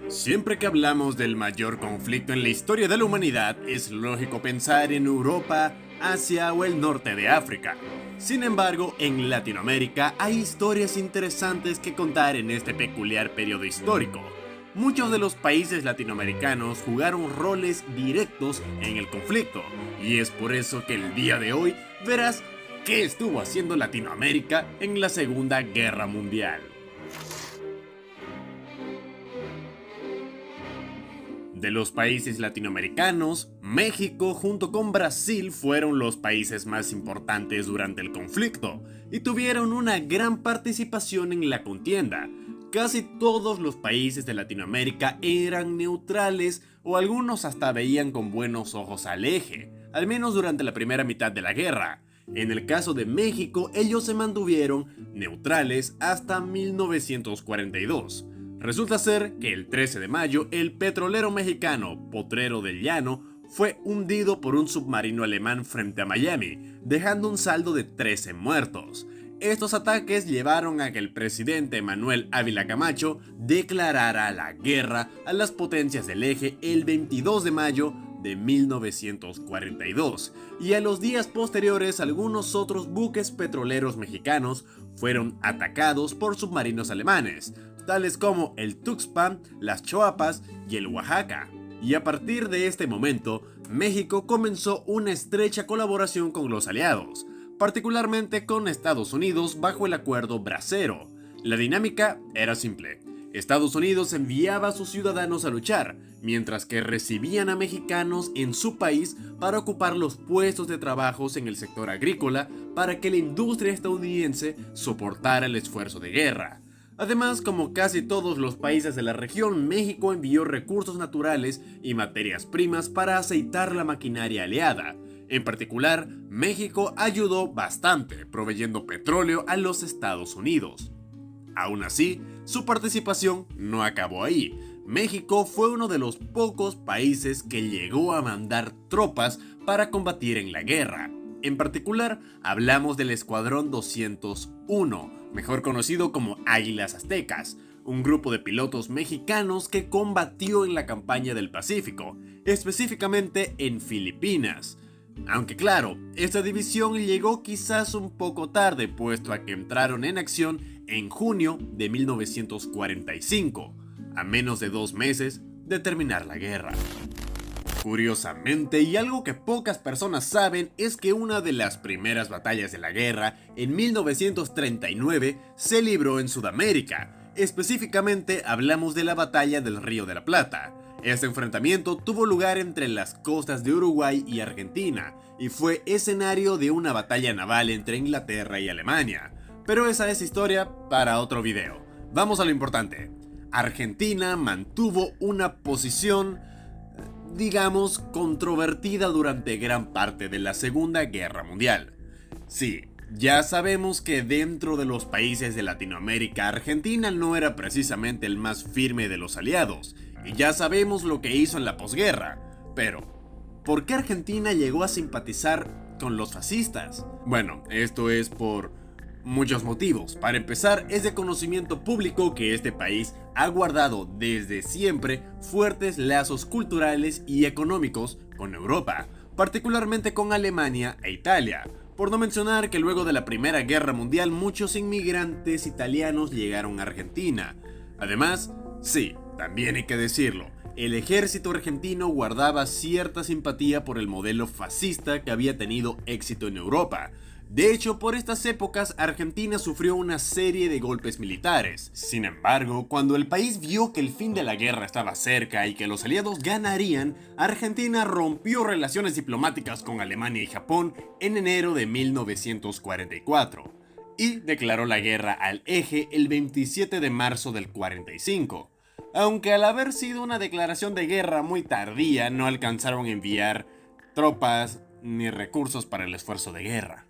Siempre que hablamos del mayor conflicto en la historia de la humanidad, es lógico pensar en Europa, Asia o el norte de África. Sin embargo, en Latinoamérica hay historias interesantes que contar en este peculiar periodo histórico. Muchos de los países latinoamericanos jugaron roles directos en el conflicto, y es por eso que el día de hoy verás qué estuvo haciendo Latinoamérica en la Segunda Guerra Mundial. De los países latinoamericanos, México junto con Brasil fueron los países más importantes durante el conflicto y tuvieron una gran participación en la contienda. Casi todos los países de Latinoamérica eran neutrales o algunos hasta veían con buenos ojos al eje, al menos durante la primera mitad de la guerra. En el caso de México, ellos se mantuvieron neutrales hasta 1942. Resulta ser que el 13 de mayo el petrolero mexicano Potrero del Llano fue hundido por un submarino alemán frente a Miami, dejando un saldo de 13 muertos. Estos ataques llevaron a que el presidente Manuel Ávila Camacho declarara la guerra a las potencias del eje el 22 de mayo de 1942, y a los días posteriores algunos otros buques petroleros mexicanos fueron atacados por submarinos alemanes, tales como el Tuxpan, las Choapas y el Oaxaca. Y a partir de este momento, México comenzó una estrecha colaboración con los aliados, particularmente con Estados Unidos bajo el Acuerdo Bracero. La dinámica era simple. Estados Unidos enviaba a sus ciudadanos a luchar, mientras que recibían a mexicanos en su país para ocupar los puestos de trabajo en el sector agrícola para que la industria estadounidense soportara el esfuerzo de guerra. Además, como casi todos los países de la región, México envió recursos naturales y materias primas para aceitar la maquinaria aliada. En particular, México ayudó bastante, proveyendo petróleo a los Estados Unidos. Aún así, su participación no acabó ahí. México fue uno de los pocos países que llegó a mandar tropas para combatir en la guerra. En particular, hablamos del Escuadrón 201, mejor conocido como Águilas Aztecas, un grupo de pilotos mexicanos que combatió en la campaña del Pacífico, específicamente en Filipinas. Aunque claro, esta división llegó quizás un poco tarde, puesto a que entraron en acción en junio de 1945, a menos de 2 meses de terminar la guerra. Curiosamente, y algo que pocas personas saben, es que una de las primeras batallas de la guerra, en 1939, se libró en Sudamérica. Específicamente hablamos de la Batalla del Río de la Plata. Este enfrentamiento tuvo lugar entre las costas de Uruguay y Argentina, y fue escenario de una batalla naval entre Inglaterra y Alemania. Pero esa es historia para otro video. Vamos a lo importante. Argentina mantuvo una posición, digamos, controvertida durante gran parte de la Segunda Guerra Mundial. Sí, ya sabemos que dentro de los países de Latinoamérica, Argentina no era precisamente el más firme de los aliados, y ya sabemos lo que hizo en la posguerra. Pero, ¿por qué Argentina llegó a simpatizar con los fascistas? Bueno, esto es por muchos motivos. Para empezar, es de conocimiento público que este país ha guardado desde siempre fuertes lazos culturales y económicos con Europa, particularmente con Alemania e Italia. Por no mencionar que luego de la Primera Guerra Mundial muchos inmigrantes italianos llegaron a Argentina. Además, sí, también hay que decirlo, el ejército argentino guardaba cierta simpatía por el modelo fascista que había tenido éxito en Europa. De hecho, por estas épocas, Argentina sufrió una serie de golpes militares. Sin embargo, cuando el país vio que el fin de la guerra estaba cerca y que los aliados ganarían, Argentina rompió relaciones diplomáticas con Alemania y Japón en enero de 1944 y declaró la guerra al eje el 27 de marzo del 45. Aunque al haber sido una declaración de guerra muy tardía, no alcanzaron a enviar tropas ni recursos para el esfuerzo de guerra.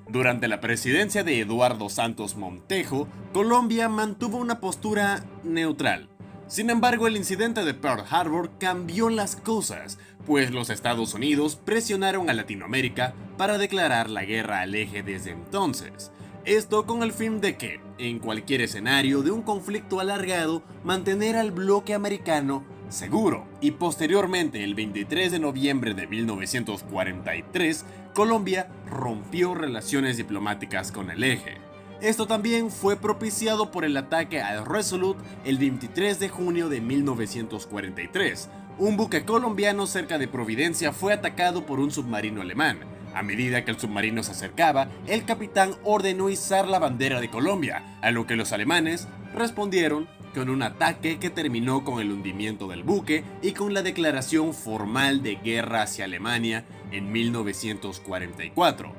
Durante la presidencia de Eduardo Santos Montejo, Colombia mantuvo una postura neutral. Sin embargo, el incidente de Pearl Harbor cambió las cosas, pues los Estados Unidos presionaron a Latinoamérica para declarar la guerra al eje desde entonces. Esto con el fin de que, en cualquier escenario de un conflicto alargado, mantener al bloque americano seguro. Y posteriormente, el 23 de noviembre de 1943, Colombia rompió relaciones diplomáticas con el eje. Esto también fue propiciado por el ataque al Resolute el 23 de junio de 1943. Un buque colombiano cerca de Providencia fue atacado por un submarino alemán. A medida que el submarino se acercaba, el capitán ordenó izar la bandera de Colombia, a lo que los alemanes respondieron con un ataque que terminó con el hundimiento del buque y con la declaración formal de guerra hacia Alemania en 1944.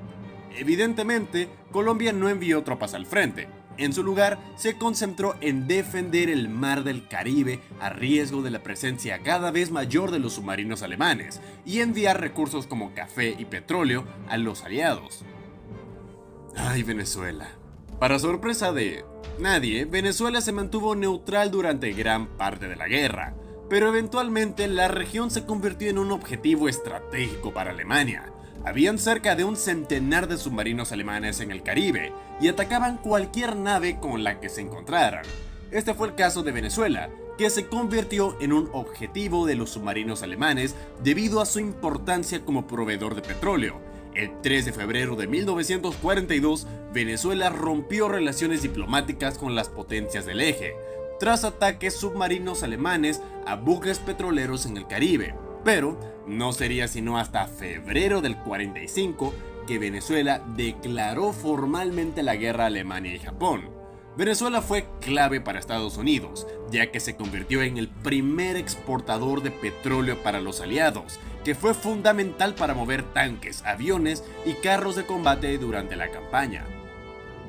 Evidentemente, Colombia no envió tropas al frente. En su lugar, se concentró en defender el mar del Caribe a riesgo de la presencia cada vez mayor de los submarinos alemanes y enviar recursos como café y petróleo a los aliados. ¡Ay, Venezuela! Para sorpresa de nadie, Venezuela se mantuvo neutral durante gran parte de la guerra, pero eventualmente la región se convirtió en un objetivo estratégico para Alemania. Habían cerca de un centenar de submarinos alemanes en el Caribe y atacaban cualquier nave con la que se encontraran. Este fue el caso de Venezuela, que se convirtió en un objetivo de los submarinos alemanes debido a su importancia como proveedor de petróleo. El 3 de febrero de 1942, Venezuela rompió relaciones diplomáticas con las potencias del eje, tras ataques submarinos alemanes a buques petroleros en el Caribe. Pero no sería sino hasta febrero del 45 que Venezuela declaró formalmente la guerra a Alemania y Japón. Venezuela fue clave para Estados Unidos, ya que se convirtió en el primer exportador de petróleo para los aliados, que fue fundamental para mover tanques, aviones y carros de combate durante la campaña.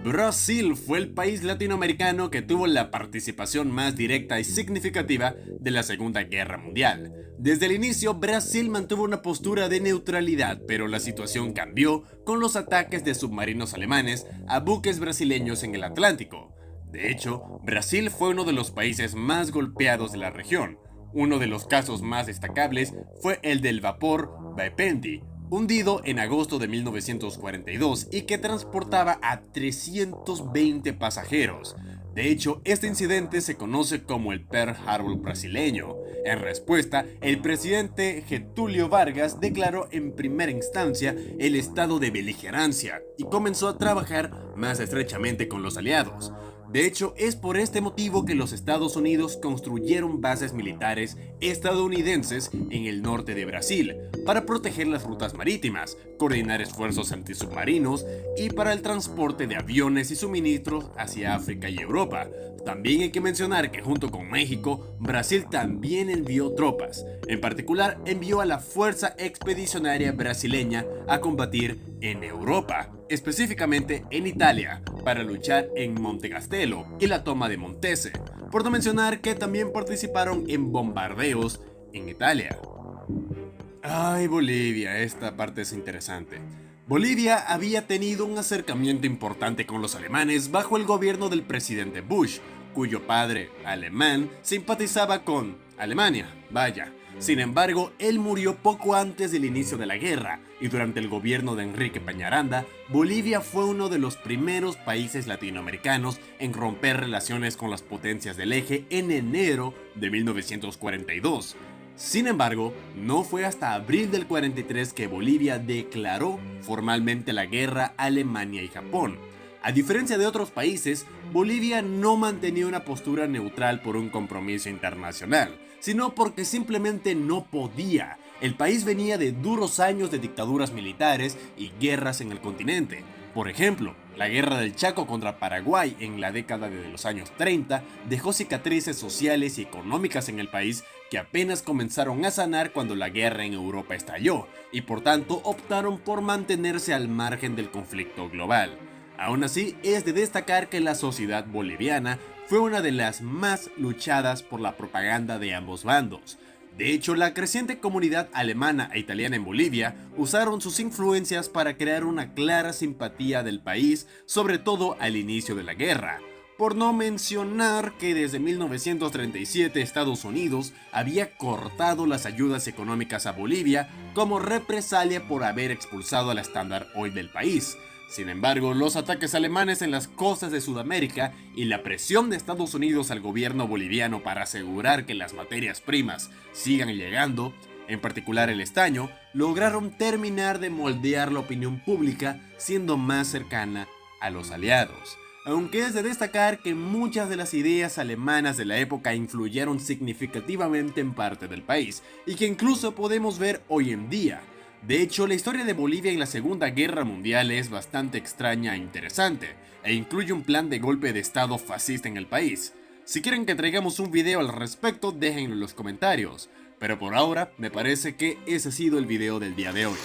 Brasil fue el país latinoamericano que tuvo la participación más directa y significativa de la Segunda Guerra Mundial. Desde el inicio, Brasil mantuvo una postura de neutralidad, pero la situación cambió con los ataques de submarinos alemanes a buques brasileños en el Atlántico. De hecho, Brasil fue uno de los países más golpeados de la región. Uno de los casos más destacables fue el del vapor Baipendi, hundido en agosto de 1942 y que transportaba a 320 pasajeros. De hecho, este incidente se conoce como el Pearl Harbor brasileño. En respuesta, el presidente Getúlio Vargas declaró en primera instancia el estado de beligerancia y comenzó a trabajar más estrechamente con los aliados. De hecho, es por este motivo que los Estados Unidos construyeron bases militares estadounidenses en el norte de Brasil para proteger las rutas marítimas, coordinar esfuerzos antisubmarinos y para el transporte de aviones y suministros hacia África y Europa. También hay que mencionar que junto con México, Brasil también envió tropas. En particular, envió a la Fuerza Expedicionaria Brasileña a combatir en Europa, específicamente en Italia, para luchar en Monte Castello y la toma de Montese, por no mencionar que también participaron en bombardeos en Italia. Ay, Bolivia, esta parte es interesante. Bolivia había tenido un acercamiento importante con los alemanes bajo el gobierno del presidente Bush, cuyo padre, alemán, simpatizaba con Alemania, vaya. Sin embargo, él murió poco antes del inicio de la guerra, y durante el gobierno de Enrique Peñaranda, Bolivia fue uno de los primeros países latinoamericanos en romper relaciones con las potencias del eje en enero de 1942. Sin embargo, no fue hasta abril del 43 que Bolivia declaró formalmente la guerra a Alemania y Japón. A diferencia de otros países, Bolivia no mantenía una postura neutral por un compromiso internacional, sino porque simplemente no podía. El país venía de duros años de dictaduras militares y guerras en el continente. Por ejemplo, la guerra del Chaco contra Paraguay en la década de los años 30 dejó cicatrices sociales y económicas en el país que apenas comenzaron a sanar cuando la guerra en Europa estalló, y por tanto optaron por mantenerse al margen del conflicto global. Aún así, es de destacar que la sociedad boliviana fue una de las más luchadas por la propaganda de ambos bandos. De hecho, la creciente comunidad alemana e italiana en Bolivia usaron sus influencias para crear una clara simpatía del país, sobre todo al inicio de la guerra. Por no mencionar que desde 1937 Estados Unidos había cortado las ayudas económicas a Bolivia como represalia por haber expulsado a la Standard Oil del país. Sin embargo, los ataques alemanes en las costas de Sudamérica y la presión de Estados Unidos al gobierno boliviano para asegurar que las materias primas sigan llegando, en particular el estaño, lograron terminar de moldear la opinión pública siendo más cercana a los aliados. Aunque es de destacar que muchas de las ideas alemanas de la época influyeron significativamente en parte del país, y que incluso podemos ver hoy en día. De hecho, la historia de Bolivia en la Segunda Guerra Mundial es bastante extraña e interesante, e incluye un plan de golpe de estado fascista en el país. Si quieren que traigamos un video al respecto, déjenlo en los comentarios. Pero por ahora, me parece que ese ha sido el video del día de hoy.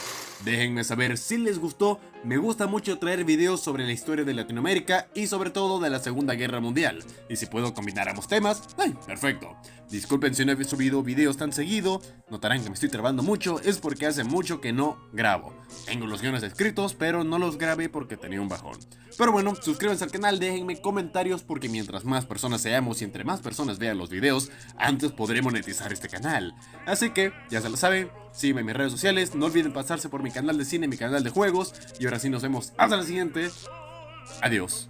Déjenme saber si les gustó. Me gusta mucho traer videos sobre la historia de Latinoamérica y sobre todo de la Segunda Guerra Mundial. Y si puedo combinar ambos temas, ¡ay, perfecto! Disculpen si no he subido videos tan seguido, notarán que me estoy trabando mucho, es porque hace mucho que no grabo. Tengo los guiones escritos, pero no los grabé porque tenía un bajón. Pero bueno, suscríbanse al canal, déjenme comentarios porque mientras más personas seamos y entre más personas vean los videos, antes podré monetizar este canal. Así que, ya se lo saben, sígueme en mis redes sociales, no olviden pasarse por mi canal de cine, mi canal de juegos, y ahora sí nos vemos hasta la siguiente. Adiós.